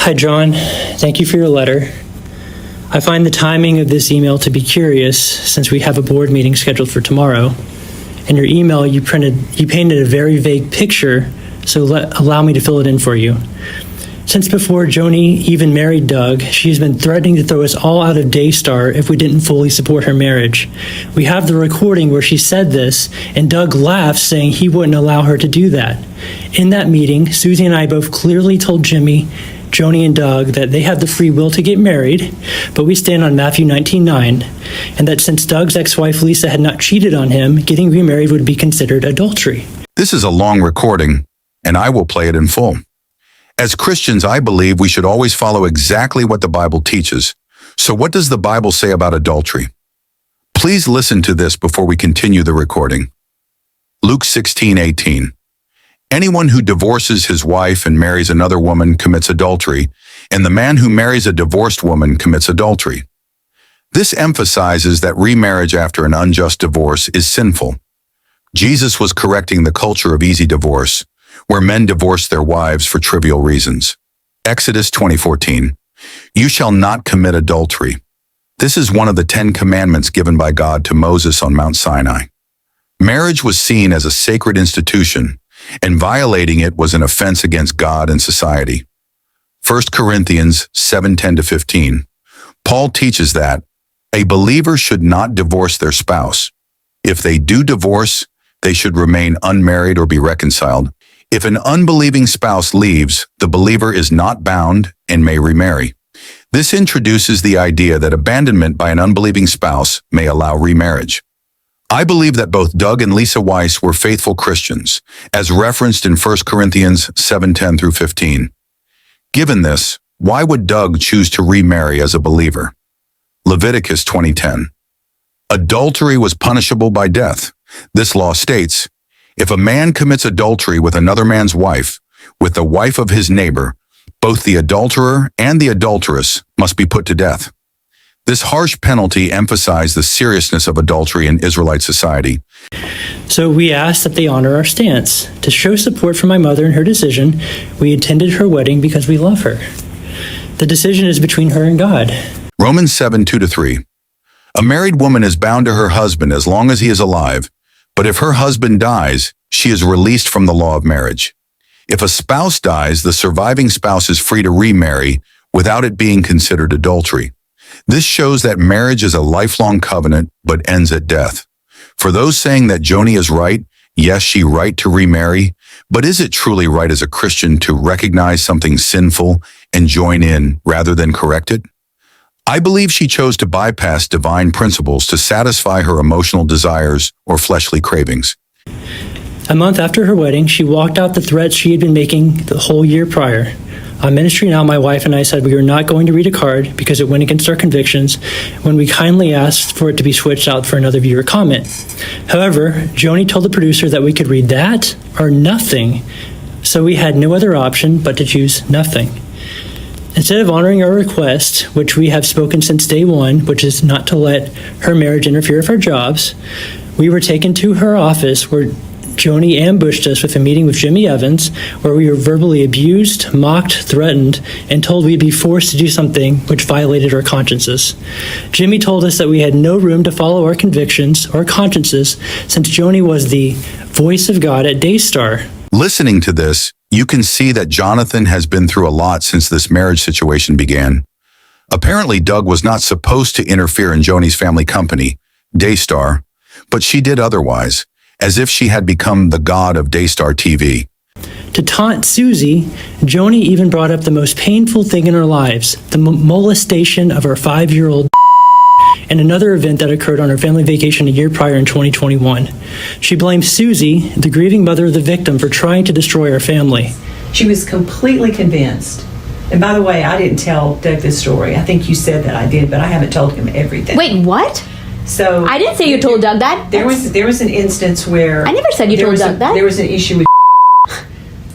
Hi, John. Thank you for your letter. I find the timing of this email to be curious since we have a board meeting scheduled for tomorrow. In your email, you painted a very vague picture, so allow me to fill it in for you. Since before Joni even married Doug, she's been threatening to throw us all out of Daystar if we didn't fully support her marriage. We have the recording where she said this, and Doug laughed, saying he wouldn't allow her to do that. In that meeting, Suzy and I both clearly told Joni and Doug that they have the free will to get married, but we stand on Matthew 19:9, and that since Doug's ex-wife Lisa had not cheated on him, getting remarried would be considered adultery. This is a long recording, and I will play it in full. As Christians, I believe we should always follow exactly what the Bible teaches. So what does the Bible say about adultery? Please listen to this before we continue the recording. Luke 16:18. Anyone who divorces his wife and marries another woman commits adultery, and the man who marries a divorced woman commits adultery. This emphasizes that remarriage after an unjust divorce is sinful. Jesus was correcting the culture of easy divorce, where men divorce their wives for trivial reasons. Exodus 20:14. You shall not commit adultery. This is one of the 10 commandments given by God to Moses on Mount Sinai. Marriage was seen as a sacred institution, and violating it was an offense against God and society. 1 Corinthians 7:10-15. Paul teaches that a believer should not divorce their spouse. If they do divorce, they should remain unmarried or be reconciled. If an unbelieving spouse leaves, the believer is not bound and may remarry. This introduces the idea that abandonment by an unbelieving spouse may allow remarriage. I believe that both Doug and Lisa Weiss were faithful Christians, as referenced in 1 Corinthians 7:10-15. Given this, why would Doug choose to remarry as a believer? Leviticus 20:10. Adultery was punishable by death. This law states, if a man commits adultery with another man's wife, with the wife of his neighbor, both the adulterer and the adulteress must be put to death. This harsh penalty emphasized the seriousness of adultery in Israelite society. So we asked that they honor our stance. To show support for my mother in her decision, we attended her wedding because we love her. The decision is between her and God. Romans 7:2-3. A married woman is bound to her husband as long as he is alive, but if her husband dies, she is released from the law of marriage. If a spouse dies, the surviving spouse is free to remarry without it being considered adultery. This shows that marriage is a lifelong covenant but ends at death. For those saying that Joni is right, yes, she right to remarry, but is it truly right as a Christian to recognize something sinful and join in rather than correct it? I believe she chose to bypass divine principles to satisfy her emotional desires or fleshly cravings. A month after her wedding, she walked out the threats she had been making the whole year prior. On Ministry Now, my wife and I said we were not going to read a card because it went against our convictions when we kindly asked for it to be switched out for another viewer comment. However, Joni told the producer that we could read that or nothing, so we had no other option but to choose nothing. Instead of honoring our request, which we have spoken since day one, which is not to let her marriage interfere with our jobs, we were taken to her office where Joni ambushed us with a meeting with Jimmy Evans, where we were verbally abused, mocked, threatened, and told we'd be forced to do something which violated our consciences. Jimmy told us that we had no room to follow our convictions or consciences since Joni was the voice of God at Daystar. Listening to this, you can see that Jonathan has been through a lot since this marriage situation began. Apparently, Doug was not supposed to interfere in Joni's family company, Daystar, but she did otherwise, as if she had become the god of Daystar TV. To taunt Suzy, Joni even brought up the most painful thing in our lives, the molestation of our 5-year-old and another event that occurred on our family vacation a year prior in 2021. She blamed Suzy, the grieving mother of the victim, for trying to destroy our family. She was completely convinced. And by the way, I didn't tell Doug this story. I think you said that I did, but I haven't told him everything. Wait, what? So I didn't say you told Doug that. There was an instance where I never said you told Doug that. There was an issue with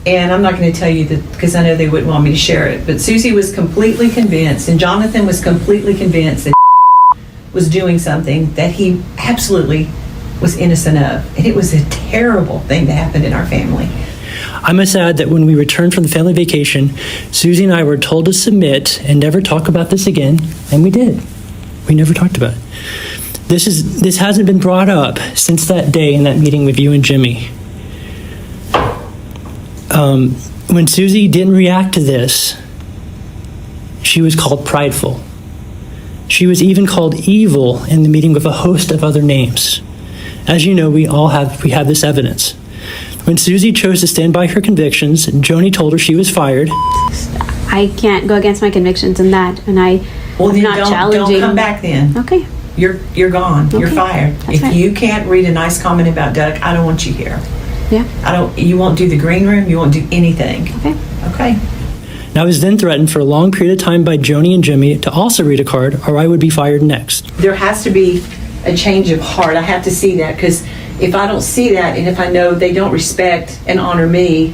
and I'm not going to tell you that because I know they wouldn't want me to share it, but Suzy was completely convinced and Jonathan was completely convinced that was doing something that he absolutely was innocent of. And it was a terrible thing that happened in our family. I must add that when we returned from the family vacation, Suzy and I were told to submit and never talk about this again, and we did. We never talked about it. This hasn't been brought up since that day in that meeting with you and Jimmy. When Suzy didn't react to this, she was called prideful. She was even called evil in the meeting with a host of other names. As you know, we have this evidence. When Suzy chose to stand by her convictions, Joni told her she was fired. I can't go against my convictions in that, and I'm not challenging. Don't come back then. Okay. You're gone. You're Okay. fired. That's If fine. you can't read a nice comment about Doug, I don't want you here. Yeah. You won't do the green room. You won't do anything. Okay. Okay. And I was then threatened for a long period of time by Joni and Jimmy to also read a card, or I would be fired next. There has to be a change of heart. I have to see that, because if I don't see that, and if I know they don't respect and honor me,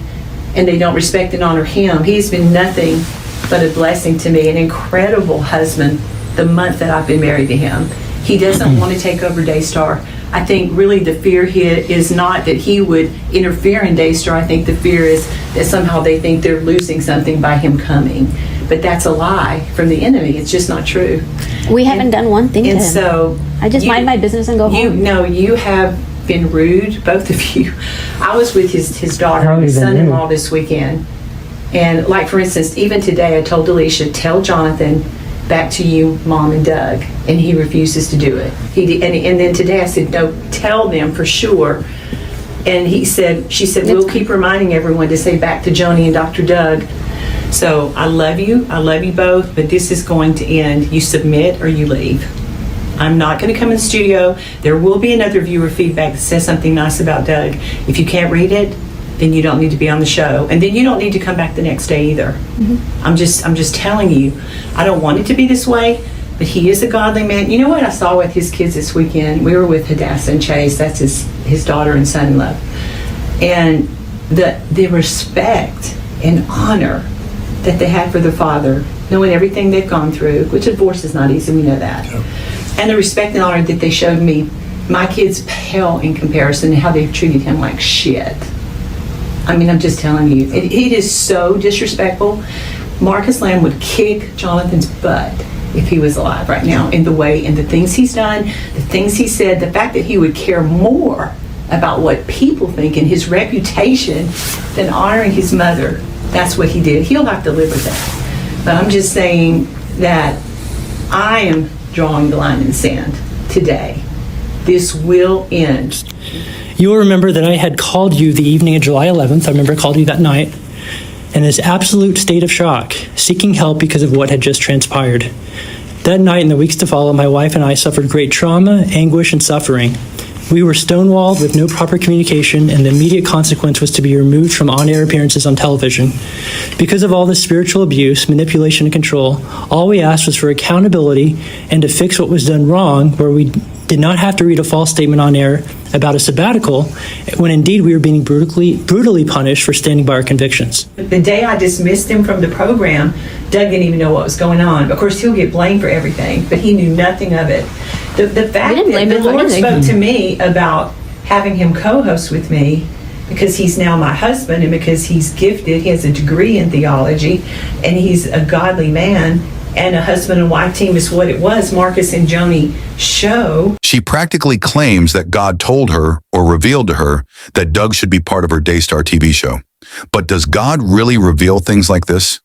and they don't respect and honor him, he's been nothing but a blessing to me, an incredible husband the month that I've been married to him. He doesn't want to take over Daystar. I think really the fear here is not that he would interfere in Daystar. I think the fear is that somehow they think they're losing something by him coming. But that's a lie from the enemy. It's just not true. We haven't done one thing to him. And so I just mind my business and go home. No, you have been rude, both of you. I was with his daughter and his son-in-law this weekend. And like, for instance, even today I told Alicia, tell Jonathan back to you, Mom and Doug, and he refuses to do it. And then today I said, no, tell them for sure. And she said, we'll keep reminding everyone to say back to Joni and Dr. Doug. So I love you both, but this is going to end. You submit or you leave. I'm not going to come in the studio. There will be another viewer feedback that says something nice about Doug. If you can't read it, then you don't need to be on the show, and then you don't need to come back the next day either. Mm-hmm. I'm just telling you, I don't want it to be this way, but he is a godly man. You know what I saw with his kids this weekend? We were with Hadassah and Chase. That's his daughter and son-in-law, and the respect and honor that they had for their father, knowing everything they've gone through, which divorce is not easy, we know that. Yep. And the respect and honor that they showed me, my kids pale in comparison to how they've treated him like shit. I mean, I'm just telling you, it is so disrespectful. Marcus Lamb would kick Jonathan's butt if he was alive right now, in the way and the things he's done, the things he said, the fact that he would care more about what people think and his reputation than honoring his mother. That's what he did. He'll have to live with that. But I'm just saying that I am drawing the line in the sand today. This will end. You'll remember that I had called you the evening of July 11th. I remember I called you that night in this absolute state of shock, seeking help because of what had just transpired. That night and the weeks to follow, my wife and I suffered great trauma, anguish, and suffering. We were stonewalled with no proper communication, and the immediate consequence was to be removed from on-air appearances on television. Because of all this spiritual abuse, manipulation, and control, all we asked was for accountability and to fix what was done wrong, where we did not have to read a false statement on air about a sabbatical, when indeed we were being brutally punished for standing by our convictions. The day I dismissed him from the program, Doug didn't even know what was going on. Of course, he'll get blamed for everything, but he knew nothing of it. The fact that the Lord spoke to me about having him co-host with me, because he's now my husband and because he's gifted, he has a degree in theology, and he's a godly man, and a husband and wife team is what it was, Marcus and Joni show. She practically claims that God told her or revealed to her that Doug should be part of her Daystar TV show. But does God really reveal things like this?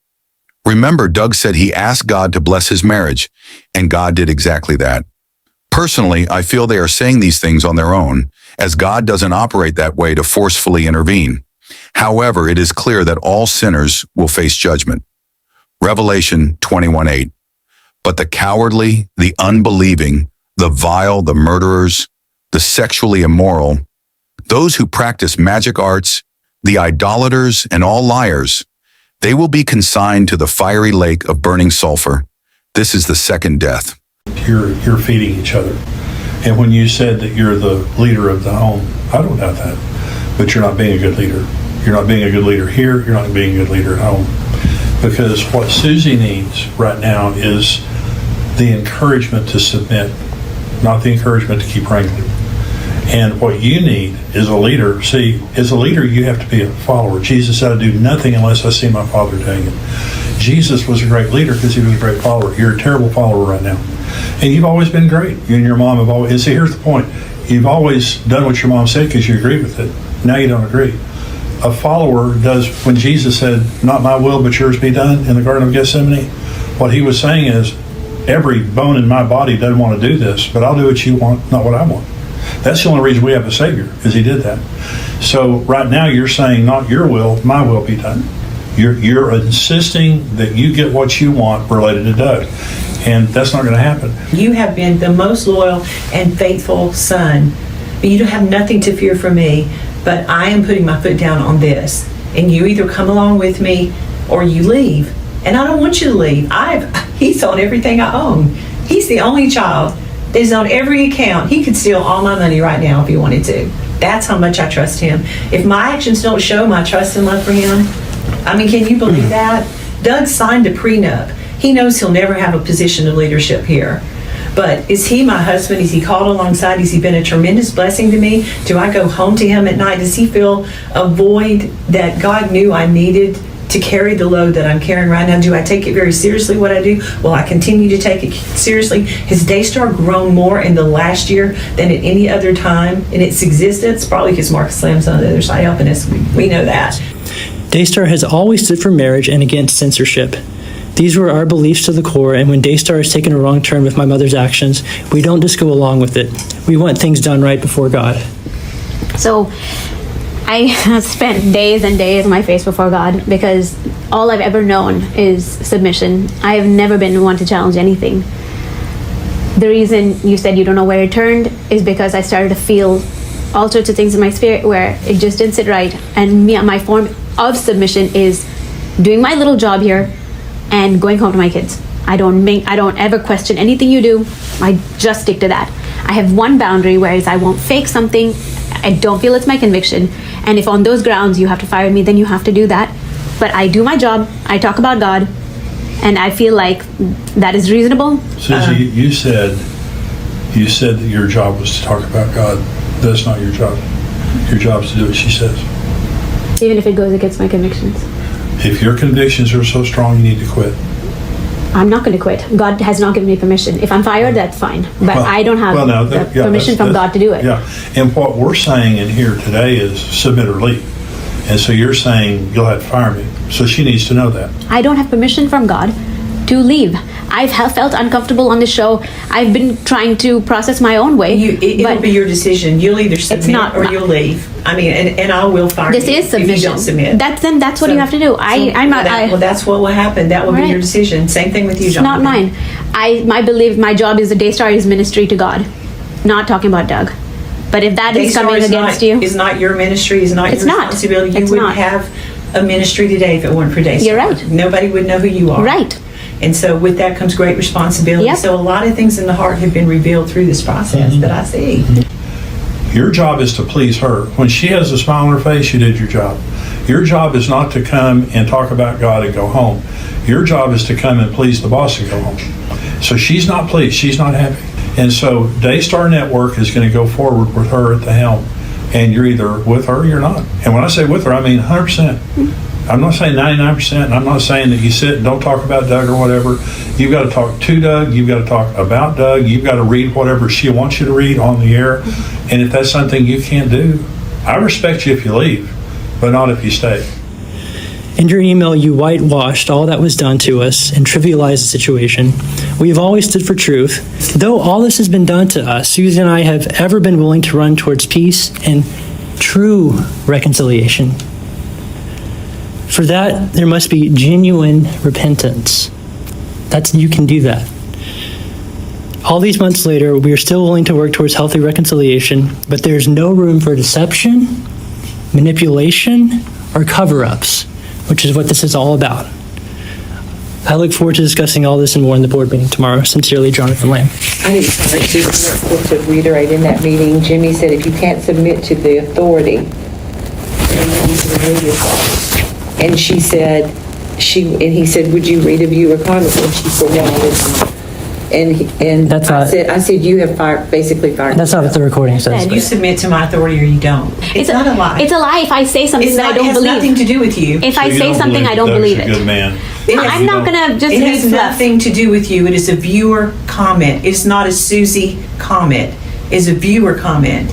Remember, Doug said he asked God to bless his marriage, and God did exactly that. Personally, I feel they are saying these things on their own, as God doesn't operate that way to forcefully intervene. However, it is clear that all sinners will face judgment. Revelation 21:8. But the cowardly, the unbelieving, the vile, the murderers, the sexually immoral, those who practice magic arts, the idolaters, and all liars, they will be consigned to the fiery lake of burning sulfur. This is the second death. You're feeding each other. And when you said that you're the leader of the home, I don't doubt that. But you're not being a good leader. You're not being a good leader here. You're not being a good leader at home. Because what Suzy needs right now is the encouragement to submit, not the encouragement to keep wrangling. And what you need is a leader. See, as a leader, you have to be a follower. Jesus said, I do nothing unless I see my Father doing it. Jesus was a great leader because he was a great follower. You're a terrible follower right now. And you've always been great. You and your mom have always, and see, here's the point. You've always done what your mom said because you agree with it. Now you don't agree. A follower does, when Jesus said, not my will, but yours be done in the Garden of Gethsemane, what he was saying is, every bone in my body doesn't want to do this, but I'll do what you want, not what I want. That's the only reason we have a Savior, is he did that. So right now you're saying, not your will, my will be done. You're insisting that you get what you want related to Doug. And that's not going to happen. You have been the most loyal and faithful son, but you don't have nothing to fear from me, but I am putting my foot down on this. And you either come along with me or you leave. And I don't want you to leave. He's on everything I own. He's the only child that is on every account. He could steal all my money right now if he wanted to. That's how much I trust him. If my actions don't show my trust and love for him, I mean, can you believe that? Doug signed a prenup. He knows he'll never have a position of leadership here. But is he my husband? Is he called alongside? Has he been a tremendous blessing to me? Do I go home to him at night? Does he fill a void that God knew I needed to carry the load that I'm carrying right now? Do I take it very seriously, what I do? Will I continue to take it seriously? Has Daystar grown more in the last year than at any other time in its existence? Probably because Marcus Lamb's on the other side helping us. We know that. Daystar has always stood for marriage and against censorship. These were our beliefs to the core, and when Daystar has taken a wrong turn with my mother's actions, we don't just go along with it. We want things done right before God. So I have spent days and days on my face before God because all I've ever known is submission. I have never been one to challenge anything. The reason you said you don't know where it turned is because I started to feel all sorts of things in my spirit where it just didn't sit right. And my form of submission is doing my little job here and going home to my kids. I don't ever question anything you do. I just stick to that. I have one boundary, whereas I won't fake something. I don't feel it's my conviction. And if on those grounds you have to fire me, then you have to do that. But I do my job. I talk about God. And I feel like that is reasonable. Suzy, you said that your job was to talk about God. That's not your job. Your job is to do what she says. Even if it goes against my convictions. If your convictions are so strong, you need to quit. I'm not going to quit. God has not given me permission. If I'm fired, that's fine. But I don't have permission from God to do it. Yeah. And what we're saying in here today is submit or leave. And so you're saying you'll have to fire me. So she needs to know that. I don't have permission from God to leave. I've felt uncomfortable on the show. I've been trying to process my own way. It'll be your decision. You'll either submit or you'll leave. I mean, and I will fire you. This is submission. If you don't submit. That's what you have to do. That's what will happen. That will be your decision. Same thing with you, John. It's not mine. My job is the Daystar is ministry to God, not talking about Doug. But if that is coming against you, is not your ministry. Is not your responsibility. You wouldn't have a ministry today if it weren't for Daystar. You're right. Nobody would know who you are. Right. And so with that comes great responsibility. Yep. So a lot of things in the heart have been revealed through this process that I see. Your job is to please her. When she has a smile on her face, you did your job. Your job is not to come and talk about God and go home. Your job is to come and please the boss and go home. So she's not pleased. She's not happy. And so Daystar Network is going to go forward with her at the helm. And you're either with her or you're not. And when I say with her, I mean 100%. I'm not saying 99%. I'm not saying that you sit and don't talk about Doug or whatever. You've got to talk to Doug. You've got to talk about Doug. You've got to read whatever she wants you to read on the air. And if that's something you can't do, I respect you if you leave, but not if you stay. In your email, you whitewashed all that was done to us and trivialized the situation. We have always stood for truth. Though all this has been done to us, Suzy and I have ever been willing to run towards peace and true reconciliation. For that, there must be genuine repentance. You can do that. All these months later, we are still willing to work towards healthy reconciliation, but there's no room for deception, manipulation, or cover-ups, which is what this is all about. I look forward to discussing all this and more in the board meeting tomorrow. Sincerely, Jonathan Lamb. I need to reiterate in that meeting, Jimmy said if you can't submit to the authority, then you need to remove yourself. And she said, and he said, would you read a view of Congress? And she said, no, I didn't. And That's not- I said, you have basically fired. That's not what the recording says. You submit to my authority or you don't. It's not a lie. It's a lie if I say something that I It don't has believe. nothing to do with you. If I So you say something, I don't Doug's believe a it. good man. I'm not gonna just It make has fluff. nothing to do with you. It is a viewer comment. It's not a Suzy comment. It's a viewer comment.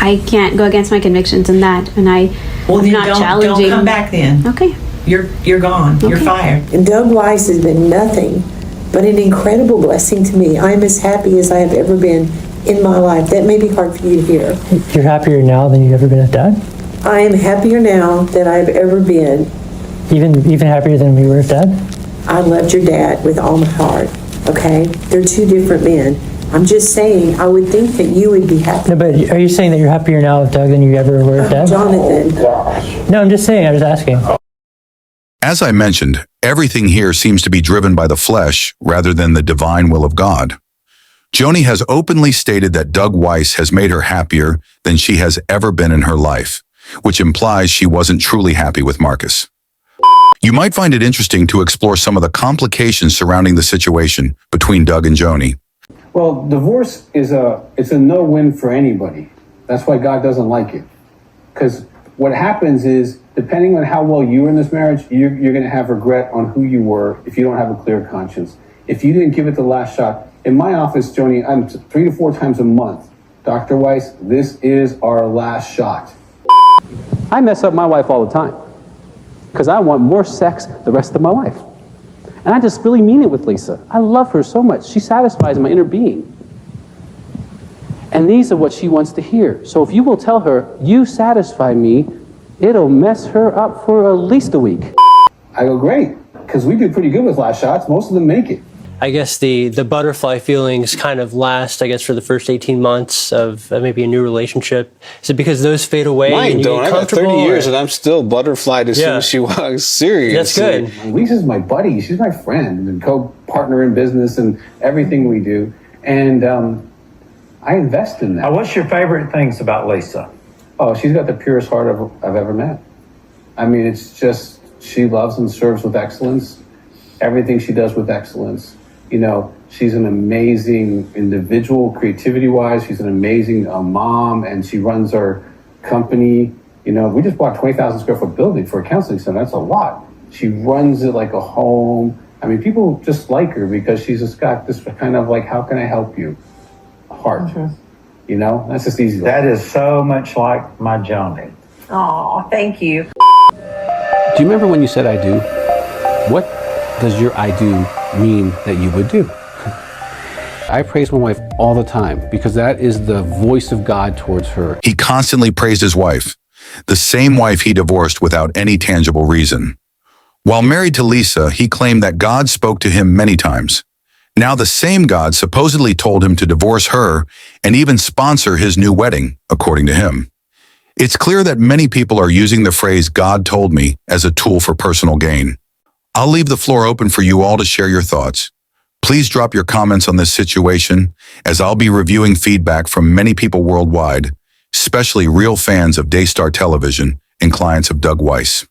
I can't go against my convictions in that, and I'm Then not challenging. don't come back then. Okay. You're gone. You're Okay. fired. And Doug Weiss has been nothing but an incredible blessing to me. I'm as happy as I have ever been in my life. That may be hard for you to hear. You're happier now than you've ever been with Dad? I am happier now than I've ever been. Even happier than we were with Dad? I loved your dad with all my heart, okay? They're two different men. I'm just saying, I would think that you would be happy. No, but are you saying that you're happier now with Doug than you ever were with Dad? Jonathan, No, I'm just saying. I was asking. As I mentioned, everything here seems to be driven by the flesh rather than the divine will of God. Joni has openly stated that Doug Weiss has made her happier than she has ever been in her life, which implies she wasn't truly happy with Marcus. You might find it interesting to explore some of the complications surrounding the situation between Doug and Joni. Well, divorce it's a no-win for anybody. That's why God doesn't like it. Because what happens is, depending on how well you were in this marriage, you're going to have regret on who you were if you don't have a clear conscience. If you didn't give it the last shot. In my office, Joni, I'm 3 to 4 times a month. Dr. Weiss, this is our last shot. I mess up my wife all the time because I want more sex the rest of my life. And I just really mean it with Lisa. I love her so much. She satisfies my inner being. And these are what she wants to hear. So if you will tell her, you satisfy me, it'll mess her up for at least a week. I go, great, because we do pretty good with last shots. Most of them make it. I guess the butterfly feelings kind of last, I guess, for the first 18 months of maybe a new relationship. Is it because those fade away and Mine you don't. get I got comfortable? 30 years and I'm still butterflied as soon as she walks. Seriously. That's good. Lisa's my buddy. She's my friend and co-partner in business and everything we do. And I invest in that. What's your favorite things about Lisa? Oh, she's got the purest heart I've ever met. I mean, it's just, she loves and serves with excellence. Everything she does with excellence. You know, she's an amazing individual, creativity-wise. She's an amazing mom, and she runs our company. You know, we just bought a 20,000 square foot building for a counseling center. That's a lot. She runs it like a home. I mean, people just like her because she's just got this kind of like, how can I help you? Heart. Mm-hmm. You know, that's just easy. That is so much like my Joni. Oh, thank you. Do you remember when you said I do? What does your I do mean that you would do? I praise my wife all the time because that is the voice of God towards her. He constantly praised his wife, the same wife he divorced without any tangible reason. While married to Lisa, he claimed that God spoke to him many times. Now the same God supposedly told him to divorce her and even sponsor his new wedding, according to him. It's clear that many people are using the phrase "God told me" as a tool for personal gain. I'll leave the floor open for you all to share your thoughts. Please drop your comments on this situation, as I'll be reviewing feedback from many people worldwide, especially real fans of Daystar Television and clients of Doug Weiss.